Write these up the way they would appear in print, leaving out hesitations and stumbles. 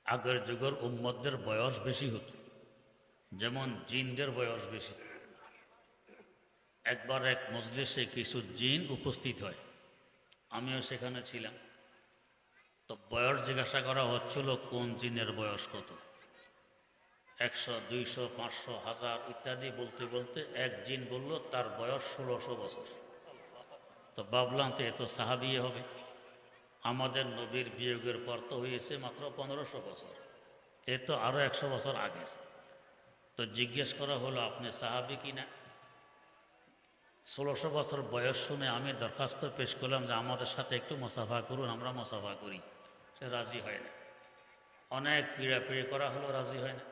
আগের যুগের উম্মতদের বয়স বেশি হতো, যেমন জিনদের বয়স বেশি। একবার এক মজলিসে কিছু জিন উপস্থিত হয়, আমিও সেখানে ছিলাম। তো বয়স জিজ্ঞাসা করা হচ্ছিল কোন জিনের বয়স কত, 100, 200, 500, 1000 ইত্যাদি বলতে বলতে এক জিন বলল তার বয়স 1600 বছর। তো ভাবলাম তো এ তো সাহাবি হবে, আমাদের নবীর বিয়োগের পর তো হয়েছে মাত্র 1500 বছর, এ তো আরও 100 বছর আগে। তো জিজ্ঞেস করা হলো আপনি সাহাবি কিনা। 1600 বছর বয়স শুনে আমি দরখাস্ত পেশ করলাম যে আমাদের সাথে একটু মুসাফা করুন, আমরা মুসাফা করি। সে রাজি হয় না, অনেক পিড়াপিড়ি করা হলো, রাজি হয় না।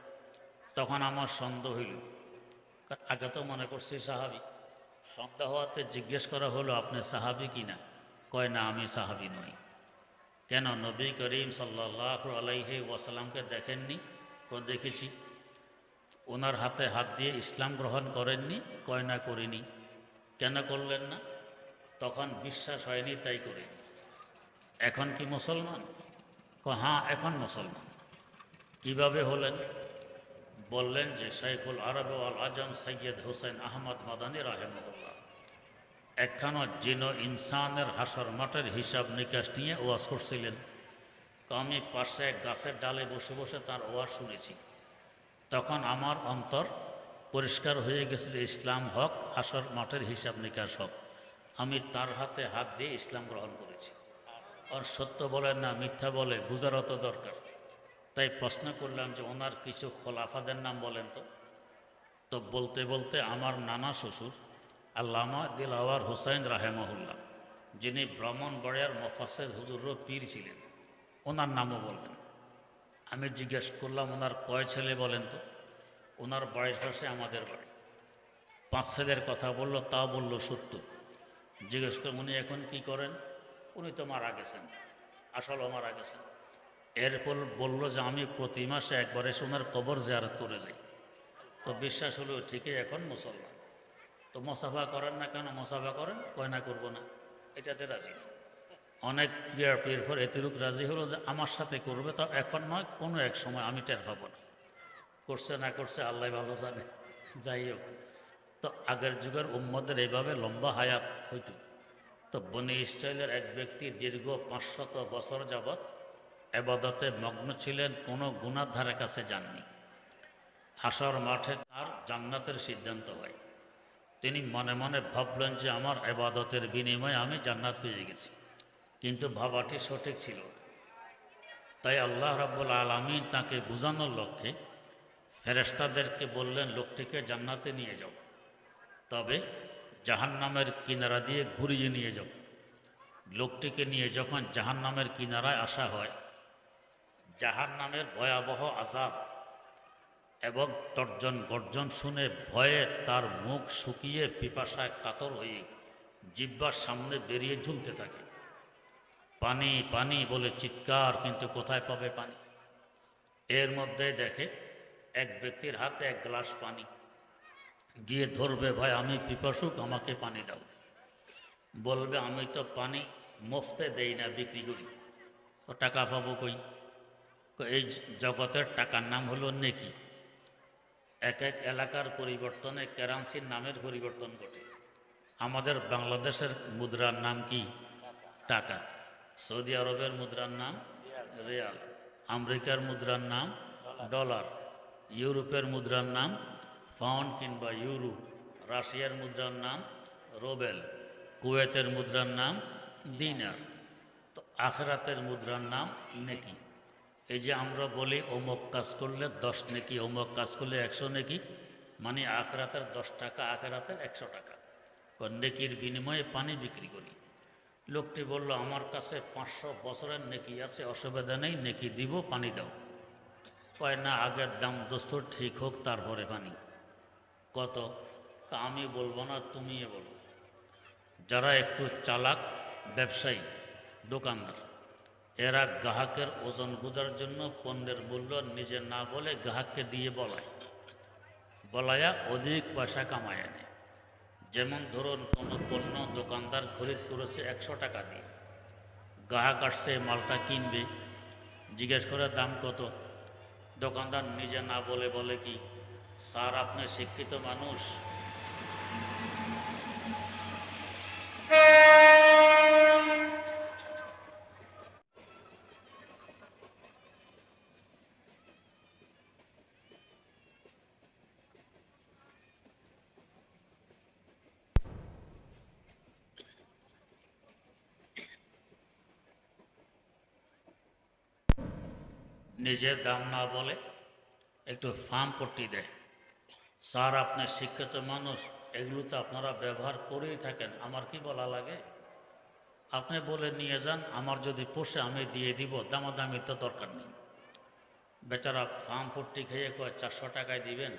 তখন আমার সন্দেহ হইল, আগে তো মনে করছি সাহাবি। সন্দেহ হওয়াতে জিজ্ঞেস করা হলো আপনি সাহাবি কিনা। কয় না, আমি সাহাবি নই। কেন, নবী করিম সাল্লাল্লাহু আলাইহি ওয়াসাল্লামকে দেখেননি? দেখেছি। ওনার হাতে হাত দিয়ে ইসলাম গ্রহণ করেননি? কয় না, করিনি। কেন করলেন না? তখন বিশ্বাস হয়নি তাই করি। এখন কি মুসলমান? হ্যাঁ, এখন মুসলমান। কিভাবে হলেন? বললেন যে শাইখুল আরব ওয়াল আজম সৈয়দ হুসেন আহমদ মাদানী রাহেমাহুল্লাহ একখানা জিন ও ইনসানের হাসর মাঠের হিসাব নিকাশ নিয়ে ওয়াজ করছিলেন। তো আমি পাশে এক গাছের ডালে বসে বসে তার ওয়াজ শুনেছি। তখন আমার অন্তর পরিষ্কার হয়ে গেছে যে ইসলাম হক, হাসর মাঠের হিসাব নিকাশ হক। আমি তার হাতে হাত দিয়ে ইসলাম গ্রহণ করেছি। আর সত্য বলেন না মিথ্যা বলে বুঝারও তো দরকার। তাই প্রশ্ন করলাম যে ওনার কিছু খোলাফাদের নাম বলেন তো। তো বলতে বলতে আমার নানা শ্বশুর আল্লামা দিলাওয়ার হুসাইন রাহেমাহুল্লাহ, যিনি ব্রাহ্মণবাড়িয়ার মোফাসসির হুজুরও পীর ছিলেন, ওনার নামও বললেন। আমি জিজ্ঞেস করলাম ওনার কয় ছেলে বলেন তো। ওনার বাড়ির পাশে আমাদের বাড়ি, 5 ছেলের কথা বলল, তাও বলল সত্য। জিজ্ঞেস করলাম উনি এখন কি করেন। উনি তো মারা গেছেন, আসলেও মারা গেছেন। এরপর বলল যে আমি প্রতি মাসে একবার এসে ওনার কবর জিয়ারত করে যাই। তো বিশ্বাস হলো ঠিকই এখন মুসলমান। তো মোসাফা করেন না কেন? মোসাফা করেন। কয় না, করবো না, এটাতে রাজি না। অনেক বিয়ার পর এতটুকু রাজি হলো যে আমার সাথে করবে, তা এখন নয়, কোনো এক সময় আমি টের পাবো না। করছে না করছে আল্লাহ ভালো জানে। যাই হোক, তো আগের যুগের উম্মদের এইভাবে লম্বা হায়াত হইত। তো বনি ইসরাইলের এক ব্যক্তি দীর্ঘ 500 বছর যাবৎ এবাদতে মগ্ন ছিলেন, কোনো গুনার ধারে কাছে যাননি। হাসর মাঠে তার জান্নাতের সিদ্ধান্ত হয়। তিনি মনে মনে ভাবলেন যে আমার এবাদতের বিনিময়ে আমি জান্নাত পেয়ে গেছি, কিন্তু ভাবাটি সঠিক ছিল না। তাই আল্লাহ রাব্বুল আলামিন তাকে বোঝানোর লক্ষ্যে ফেরেশতাদেরকে বললেন লোকটিকে জান্নাতে নিয়ে যাও, তবে জাহান্নামের কিনারা দিয়ে ঘুরিয়ে নিয়ে যাও। লোকটিকে নিয়ে যখন জাহান্নামের কিনারায় আসা হয়, জাহান্নামের ভয়াবহ আযাব এবং তর্জন গর্জন শুনে ভয়ে তার মুখ শুকিয়ে পিপাসায় কাতর হয়ে জিহ্বার সামনে বেরিয়ে ঝুলতে থাকে। পানি পানি বলে চিৎকার, কিন্তু কোথায় পাবে পানি? এর মধ্যে দেখে এক ব্যক্তির হাতে এক গ্লাস পানি, গিয়ে ধরবে, ভাই আমি পিপাসুক, আমাকে পানি দাও। বলবে আমি তো পানি মুফতে দেই না, বিক্রি করি। তো টাকা পাবো কই? এই জগতের টাকার নাম হলো নেকি। এক এক এলাকার পরিবর্তনে কারেন্সির নামের পরিবর্তন ঘটে। আমাদের বাংলাদেশের মুদ্রার নাম কি? টাকা। সৌদি আরবের মুদ্রার নাম রিয়াল, আমেরিকার মুদ্রার নাম ডলার, ইউরোপের মুদ্রার নাম পাউন্ড কিংবা ইউরো, রাশিয়ার মুদ্রার নাম রোবেল, কুয়েতের মুদ্রার নাম দিনার। তো আখেরাতের মুদ্রার নাম নেকি। এই যে আমরা বলি অমুক কাজ করলে 10 নেকি, অমুক কাজ করলে 100 নেকি, মানে আখেরাতের 10 টাকা, আখেরাতের 100 টাকা। নেকির বিনিময়ে পানি বিক্রি করি। লোকটি বলল আমার কাছে 500 বছরের নেকি আছে, অসুবিধা নেই, নেকি দিব, পানি দাও। কয় না, আগের দাম দোস্ত ঠিক হোক তারপরে পানি। কত? আমি বলবো না, তুমিই বলবো। যারা একটু চালাক ব্যবসায়ী, দোকানদার, এরা গ্রাহকের ওজন বোঝার জন্য পণ্যের মূল্য নিজে না বলে গ্রাহককে দিয়ে বলায়া অধিক পয়সা কামায় আনে। যেমন ধরুন কোনো পণ্য দোকানদার খরিদ করেছে 100 টাকা দিয়ে, গ্রাহক আসছে মালটা কিনবে, জিজ্ঞেস করে দাম কত, দোকানদার নিজে না বলে বলে কি, স্যার আপনি শিক্ষিত মানুষ, নিজের দাম না বলে একটু ফার্ম পট্টি দেয়, স্যার আপনি শিক্ষিত মানুষ, এগুলো তো আপনারা ব্যবহার করেই থাকেন, আমার কি বলা লাগে, আপনি বলে নিয়ে যান, আমার যদি পোষে আমি দিয়ে দিব, দামাদামি তো দরকার নেই। বেচারা ফার্ম পট্টি খেয়ে কয় 400 টাকায় দিবেন,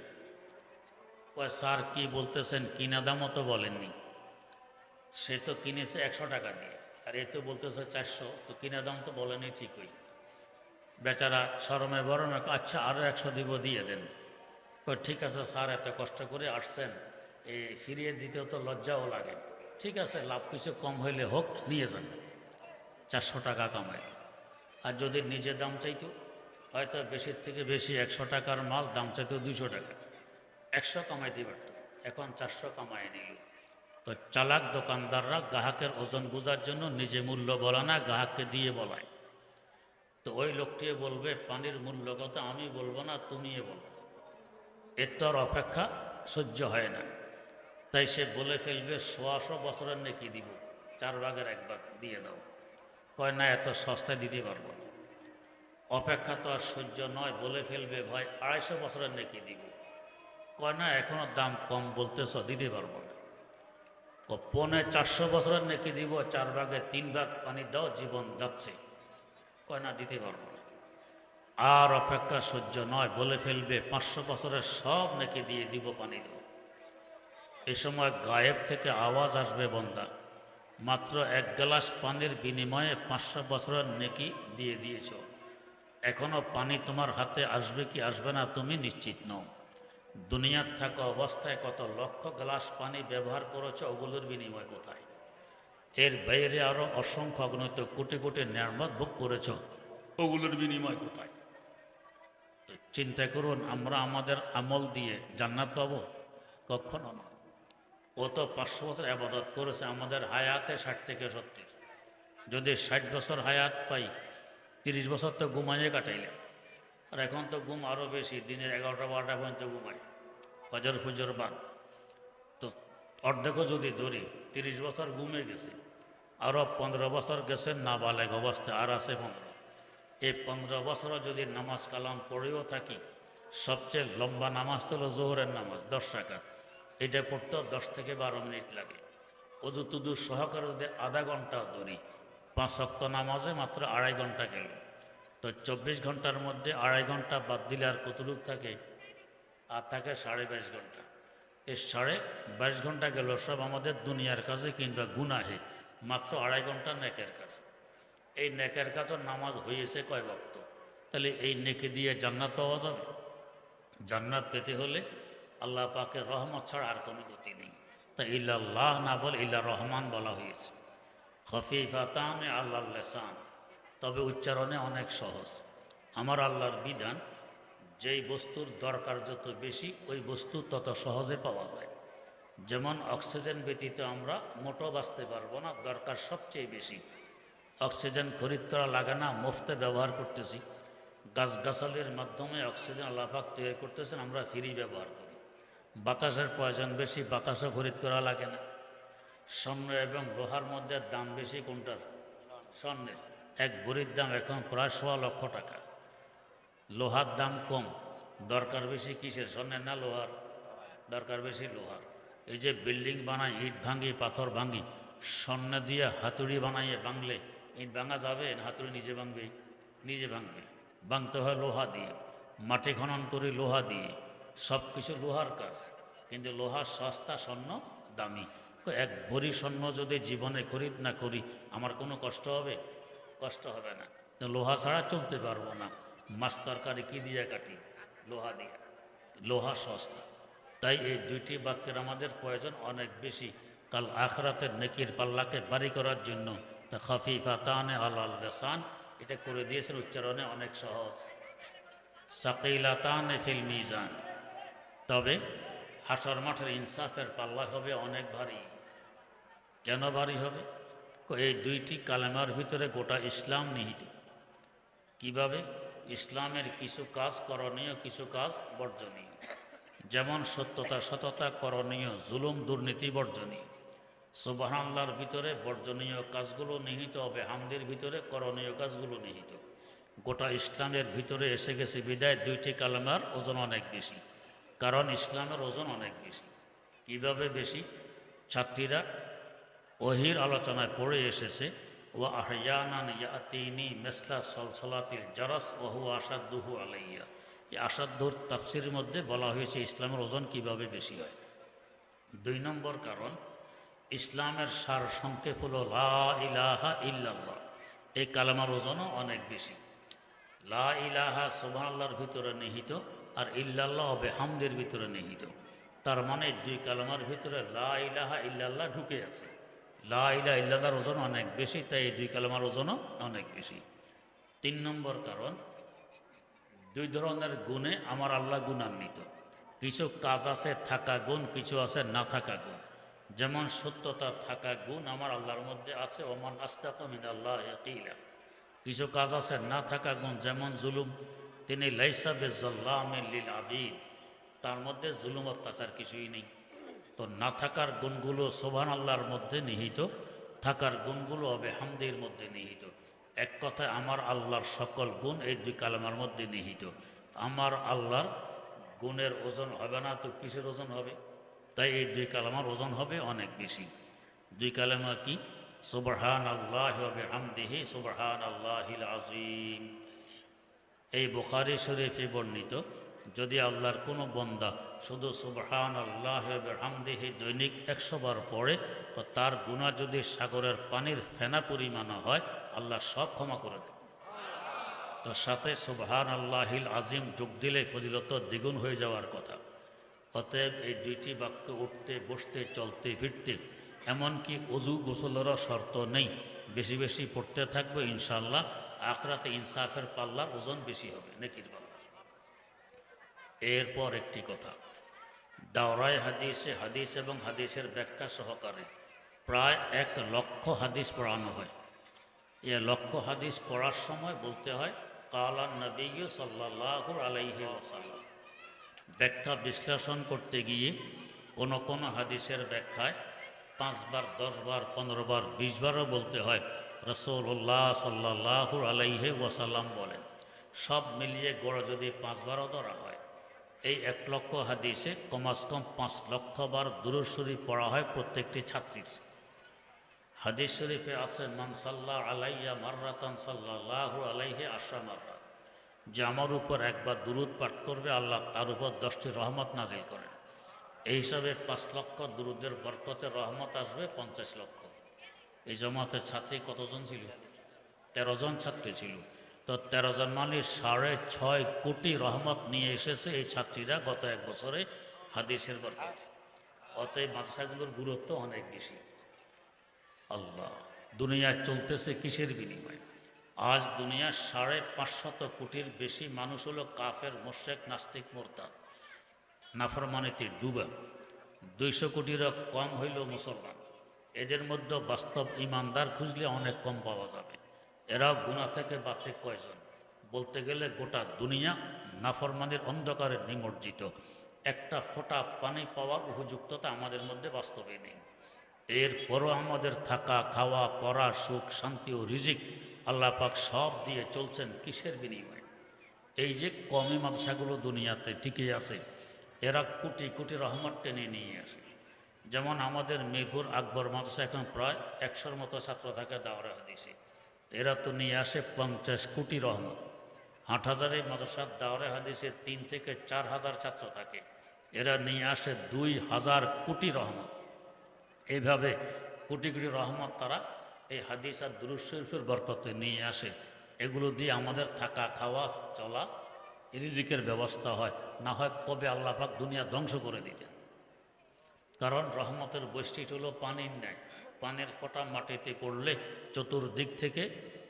কয় স্যার কি বলতেছেন, কিনা দামও তো বলেননি, সে তো কিনেছে 100 টাকা দিয়ে, আর এ তো বলতেছে 400, তো কিনা দাম তো বলেনি ঠিকই। বেচারা শরমে বরমে আচ্ছা আরও 100 দিব, দিয়ে দেন। কয় ঠিক আছে স্যার, এত কষ্ট করে আসছেন, এই ফিরিয়ে দিতেও তো লজ্জাও লাগে, ঠিক আছে লাভ কিছু কম হইলে হোক, নিয়ে যান, 400 টাকা কামায়। আর যদি নিজে দাম চাইতো, হয়তো বেশির থেকে বেশি 100 টাকার মাল দাম চাইতো 200 টাকা, 100 কামাইতে পারত, এখন 400 কামায় নিল। তো চালাক দোকানদাররা গ্রাহকের ওজন বোঝার জন্য নিজে মূল্য বলে না, গ্রাহককে দিয়ে বলায়। তো ওই লোকটি বলবে পানির মূল্য কত, আমি বলবো না, তুমিই বলবো, এর তো আর অপেক্ষা সহ্য হয় না। তাই সে বলে ফেলবে 100 বছরের নেকি দিব, 4 ভাগের 1 ভাগ দিয়ে দাও। কয় না, এত সস্তায় দিতে পারবো না, অপেক্ষা তো আর সহ্য নয়, বলে ফেলবে ভাই 250 বছরের নেকি দিব। কয় না, এখনো দাম কম বলতেছ, দিতে পারবো না। ও 450 বছরের নেকি দিব, 4 ভাগের 3 ভাগ পানি দাও, জীবন যাচ্ছে। কয় না, দিতে পারবো না। আর অপেক্ষা সহ্য নয়, বলে ফেলবে 500 বছরের সব নেকি দিয়ে দিব, পানি দাও। এ সময় গায়েব থেকে আওয়াজ আসবে, বন্দা মাত্র 1 গ্লাস পানির বিনিময়ে 500 বছরের নেকি দিয়ে দিয়েছ, এখনো পানি তোমার হাতে আসবে কি আসবে না তুমি নিশ্চিত নও। দুনিয়ার থাকা অবস্থায় কত লক্ষ গ্লাস পানি ব্যবহার করেছ, ওগুলোর বিনিময় কোথায়? এর বাইরে আরও অসংখ্য অগণিত কোটি কোটি নিয়ামত ভোগ করেছ, ওগুলোর বিনিময় কোথায়? তো চিন্তা করুন, আমরা আমাদের আমল দিয়ে জান্নাত পাবো? কখনো না। ও তো 500 বছর আবাদত করেছে, আমাদের হায়াতে 60 থেকে 70। যদি 60 বছর হায়াত পাই, 30 বছর তো ঘুমাইয়ে কাটাইলে। আর এখন তো ঘুম আরও বেশি, দিনের 11টা 12টা পর্যন্ত ঘুমাই, ফজর ফুজর বাদ। তো অর্ধেকও যদি ধরি, 30 বছর ঘুমে গেছে, আরও 15 বছর গেছে নাবালেগ অবস্থায়, আর আছে 15। এই 15 বছরও যদি নামাজ কালাম পড়েও থাকি, সবচেয়ে লম্বা নামাজ তো হলো জোহরের নামাজ, 10 রাকাত। এটা পড়তেও 10 থেকে 12 মিনিট লাগে। অজু তুদু সহকারে যদি আধা ঘন্টা ধরি, 5 ওয়াক্ত নামাজে মাত্র 2.5 ঘন্টা গেল। তো 24 ঘন্টার মধ্যে 2.5 ঘন্টা বাদ দিলে আর কতটুক থাকে? আর থাকে 22.5 ঘন্টা। এই 22.5 ঘন্টা গেল সব আমাদের দুনিয়ার কাজে কিংবা গুনাহে, মাত্র 2.5 ঘন্টা নেকের কাজ। এই নেকের কাজও নামাজ হয়েছে কয় ওয়াক্ত? তাহলে এই নেকে দিয়ে জান্নাত পাওয়া যাবে? জান্নাত পেতে হলে আল্লাহ পাকের রহমত ছাড়া আর কোনো গতি নেই। তাই ইল্লাল্লাহ না বলে ইল্লা রহমান বলা হয়েছে। খফিফাতান আল্লাহর লেসান, তবে উচ্চারণে অনেক সহজ। আমার আল্লাহর বিধান, যেই বস্তুর দরকার যত বেশি, ওই বস্তু তত সহজে পাওয়া যায়। যেমন অক্সিজেন ব্যতীত আমরা মোটো বাঁচতে পারবো না, দরকার সবচেয়ে বেশি। অক্সিজেন খরিদ করা লাগে না, মুফতে ব্যবহার করতেছি। গাছগাছালির মাধ্যমে অক্সিজেন আল্লাহ পাক তৈরি করতেছেন, আমরা ফ্রি ব্যবহার করি। বাতাসের প্রয়োজন বেশি, বাতাসও খরিদ করা লাগে না। স্বর্ণ এবং লোহার মধ্যে দাম বেশি কোনটার? স্বর্ণের। 1 ভরির দাম এখন প্রায় 1.25 লক্ষ টাকা। লোহার দাম কম, দরকার বেশি কিসের, স্বর্ণের না লোহার? দরকার বেশি লোহার। এই যে বিল্ডিং বানাই, ইট ভাঙি পাথর ভাঙি, স্বর্ণ দিয়ে হাতুড়ি বানাইয়ে ভাঙলে ইট ভাঙা যাবে না? হাতুড়ি নিজে ভাঙবে? নিজে ভাঙবে। ভাঙতে হয় লোহা দিয়ে, মাটি খনন করি লোহা দিয়ে, সব কিছু লোহার কাজ। কিন্তু লোহা সস্তা, স্বর্ণ দামি। তো 1 ভরি স্বর্ণ যদি জীবনে খরিদ না করি, আমার কোনো কষ্ট হবে? কষ্ট হবে না। তো লোহা ছাড়া চলতে পারবো না। মাছ তরকারি কী দিয়ে কাটি? লোহা দিয়ে। লোহা সস্তা। তাই এই 2টি বাক্যের আমাদের প্রয়োজন অনেক বেশি, কাল আখরাতের নেকির পাল্লাকে বাড়ি করার জন্য। তা খাফিফাতানে আলাল লিসান, এটা করে দিয়েছেন উচ্চারণে অনেক সহজ। সাকিলাতান ফিল মিজান, তবে হাসর মাঠের ইনসাফের পাল্লা হবে অনেক ভারী। কেন ভারী হবে? এই দুইটি কালেমার ভিতরে গোটা ইসলাম নিহিত। কিভাবে? ইসলামের কিছু কাজ করণীয়, কিছু কাজ বর্জনীয়। যেমন সত্যতা সততা করণীয়, জুলুম দুর্নীতি বর্জনীয়। সুবহানাল্লাহর ভিতরে বর্জনীয় কাজগুলো নিহিত হবে, হামদের ভিতরে করণীয় কাজগুলো নিহিত। গোটা ইসলামের ভিতরে এসে গেছে বিদায় দুইটি কালেমার ওজন অনেক বেশি, কারণ ইসলামের ওজন অনেক বেশি। কিভাবে বেশি? ছাত্রীরা ওহির আলোচনায় পড়ে এসেছে, ও আহয়ানান ইয়াতিনি মেসলা সলসলাতিল জারাস ওহু আসাদুহু আলাইয়া। এই আসাদুর তাফসিরের মধ্যে বলা হয়েছে ইসলামের ওজন কিভাবে বেশি হয়। 2 নম্বর কারণ, ইসলামের সার সংক্ষেপ হলো লা ইলাহা ইল্লাল্লাহ। এই কালেমার ওজনও অনেক বেশি। লা ইলাহা সুবহানাল্লাহর ভিতরে নিহিত, আর ইল্লাল্লাহ বিহামদের ভিতরে নিহিত। তার মানে 2 কালেমার ভিতরে লা ইলাহা ইল্লাল্লাহ ঢুকে আছে। লা ইলাহা ইল্লাল্লাহর ওজন অনেক বেশি, তাই এই 2 কালেমার ওজনও অনেক বেশি। 3 নম্বর কারণ, 2 ধরনের গুণে আমার আল্লাহ গুণান্বিত। কিছু কাজ আছে থাকা গুণ, কিছু আছে না থাকা গুণ। যেমন সত্যতা থাকা গুণ আমার আল্লাহর মধ্যে আছে, ওমান আস্তাকু মিনাল্লাহি কিলা। কিছু কাজ আছে না থাকা গুণ, যেমন জুলুম, তিনি লাইসা বিযাল্লামিন লিল আবিদ, তার মধ্যে জুলুম অত্যাচার কিছুই নেই। তো না থাকার গুণগুলো সুবহানাল্লাহর মধ্যে নিহিত, থাকার গুণগুলো বিহামদির মধ্যে নিহিত। এক কথায় আমার আল্লাহর সকল গুণ এই 2 কালেমার মধ্যে নিহিত। আমার আল্লাহর গুণের ওজন হবে না তো কিসের ওজন হবে? তাই এই 2 কালেমার ওজন হবে অনেক বেশি। 2 কালেমা কি? সুবহানাল্লাহি ওয়া বিহামদিহি সুবহানাল্লাহিল আযীম। এই বুখারী শরীফে বর্ণিত, যদি আল্লাহর কোনো বন্দা শুধু সুবহানাল্লাহি ওয়া বিহামদিহি দৈনিক 100 বার পড়ে, তো তার গুনাহ যদি সাগরের পানির ফেনা পরিমাণ হয়, আল্লাহ সব ক্ষমা করে দেন। তো সাথে সুবহানাল্লাহিল আযীম যোগ দিলে ফজিলত দ্বিগুণ হয়ে যাওয়ার কথা। অতএব এই 2টি বাক্য উঠতে বসতে চলতে ফিরতে, এমনকি অজু গোসলেরও শর্ত নেই, বেশি বেশি পড়তে থাকবে, ইনশাআল্লাহ আখিরাতে ইনসাফের পাল্লার ওজন বেশি হবে, নেকির পাল্লা। এরপর একটি কথা, দাওরায়ে হাদিসে হাদিস এবং হাদিসের ব্যাখ্যা সহকারে প্রায় 1 লক্ষ হাদিস পড়ানো হয়। এ লক্ষ হাদিস পড়ার সময় বলতে হয় কালান নবী সাল্লাল্লাহু আলাইহি ওয়াসাল্লাম। ব্যাখ্যা বিশ্লেষণ করতে গিয়ে কোন হাদিসের ব্যাখ্যায় 5 বার, 10 বার, 15 বার, 20 বারও বলতে হয় রাসূলুল্লাহ সাল্লাল্লাহু আলাইহি ওয়াসাল্লাম বলেন। সব মিলিয়ে গড়ে যদি 5 বারও ধরা হয়, এই 1 লক্ষ হাদিসে কমাস কম 5 লক্ষ বার দুরূদ শরীফ পড়া হয় প্রত্যেকটি ছাত্রীর। হাদিস শরীফে আছে মান সাল্লা আলাইয়া মাররাতান সাল্লাল্লাহু আলাইহি আশরা মাররা, যে আমার উপর একবার দুরূদ পাঠ করবে আল্লাহ তার উপর 10টি রহমত নাজিল করেন। এই হিসাবে 5 লক্ষ দুরূদের বরকতে রহমত আসবে 50 লক্ষ। এই জামাতের ছাত্রী কতজন ছিল? 13 জন ছাত্রী ছিল। তো 13 জন মানে 6.5 কোটি রহমত নিয়ে এসেছে এই ছাত্রীরা গত 1 বছরে হাদিসের বরকত। অতএব মাদ্রাসাগুলোর গুরুত্ব অনেক বেশি। আল্লাহ, দুনিয়ায় চলতেছে কিসের বিনিময়ে? আজ দুনিয়ার 550 কোটির বেশি মানুষ হলো কাফের, মুশরিক, নাস্তিক, মুরতাদ, নাফরমানিতে ডুবা। 200 কোটিরও কম হইল মুসলমান। এদের মধ্যে বাস্তব ইমানদার খুঁজলে অনেক কম পাওয়া যাবে। এরাও গুনাহ থেকে বাঁচে কয়জন? বলতে গেলে গোটা দুনিয়া নাফরমানির অন্ধকারে নিমজ্জিত। একটা ফোঁটা পানি পাওয়ার উপযুক্ততা আমাদের মধ্যে বাস্তবে নেই। এরপরও আমাদের থাকা, খাওয়া, পড়া, সুখ, শান্তি ও রিজিক আল্লাহ পাক সব দিয়ে চলছেন কিসের বিনিময়ে? এই যে কমি মাদ্রাসাগুলো দুনিয়াতে টিকে আছে, এরা কোটি কোটি রহমত টেনে নিয়ে আসে। যেমন আমাদের মিরপুর আকবর মাদ্রাসা এখন প্রায় 100-র মতো ছাত্র থাকে দাওরায়ে হাদিসে। এরা তো নিয়ে আসে 50 কোটি রহমত। হাটহাজারী মাদ্রাসার দাওরায়ে হাদিসে 3 থেকে 4 হাজার ছাত্র থাকে, এরা নিয়ে আসে 2000 কোটি রহমত। এইভাবে কোটি কোটি রহমত তারা এই হাদিস আর দুরূদ শরীফের বরকতে নিয়ে আসে। এগুলো দিয়ে আমাদের থাকা, খাওয়া, চলা, রিজিকের ব্যবস্থা হয়। না হয় কবে আল্লাহ পাক দুনিয়া ধ্বংস করে দিতেন। কারণ রহমতের বৈশিষ্ট্য হলো পানির ন্যায়। পানির ফোঁটা মাটিতে পড়লে চতুর্দিক থেকে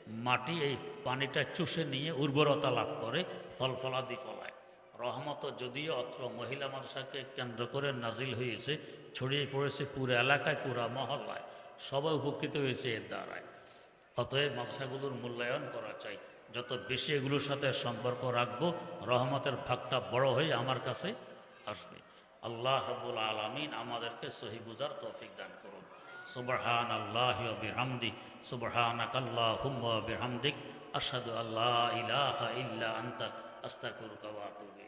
মাটি এই পানিটা চুষে নিয়ে উর্বরতা লাভ করে, ফল ফলাদি ফলায়। রহমত যদিও অত্র মহিলা মাদ্রাসাকে কেন্দ্র করে নাজিল হয়েছে, ছড়িয়ে পড়েছে পুরো এলাকায়, পুরা মহল্লায়, সবাই উপকৃত হয়েছে এর দ্বারায়। অতএব মাদ্রাসাগুলোর মূল্যায়ন করা চাই। যত বেশি এগুলোর সাথে সম্পর্ক রাখবো, রহমতের ভাগটা বড় হয়ে আমার কাছে আসবে। আল্লাহ রাব্বুল আলামিন আমাদেরকে সহি বুঝার তৌফিক দান করুন। সুবহানাল্লাহি ওয়া বিহামদি, সুবহানাকাল্লাহুম্মা ওয়া বিহামদিক, আশহাদু আল্লা ইলাহা ইল্লা আনতা, আস্তাগফিরুকা ওয়া আতুবু ইলাইক।